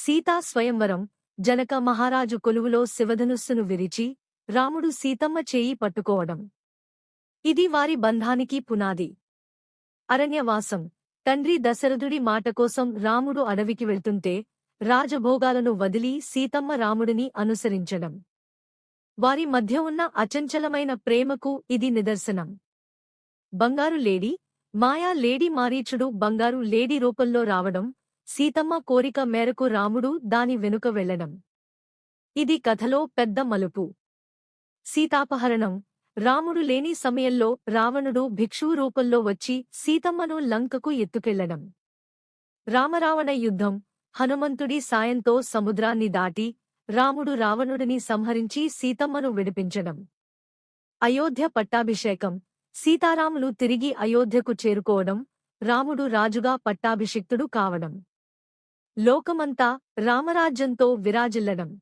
సీతా స్వయంవరం. జనక మహారాజు కొలువులో శివధనుస్సును విరిచి రాముడు సీతమ్మ చేయి పట్టుకోవడం. ఇది వారి బంధానికి పునాది. అరణ్యవాసం. తండ్రి దశరథుడి మాటకోసం రాముడు అడవికి వెళ్తుంటే రాజభోగాలను వదిలి సీతమ్మ రాముడిని అనుసరించడం. వారి మధ్య ఉన్న అచంచలమైన ప్రేమకు ఇది నిదర్శనం. బంగారు లేడి. మాయా లేడి మారీచుడు బంగారు లేడి రూపంలో రావడం, సీతమ్మ కోరిక మేరకు రాముడు దాని వెనుక వెళ్లడం. ఇది కథలో పెద్ద మలుపు. సీతాపహరణం. రాముడు లేని సమయంలో రావణుడు భిక్షువు రూపంలో వచ్చి సీతమ్మను లంకకు ఎత్తుకెళ్లడం. రామరావణ యుద్ధం. హనుమంతుడి సాయంతో సముద్రాన్ని దాటి రాముడు రావణుడిని సంహరించి సీతమ్మను విడిపించడం. అయోధ్య పట్టాభిషేకం. సీతారాములు తిరిగి అయోధ్యకు చేరుకోవడం, రాముడు రాజుగా పట్టాభిషిక్తుడు కావడం. లోకమంతా రామరాజ్యంతో విరాజిల్లడం.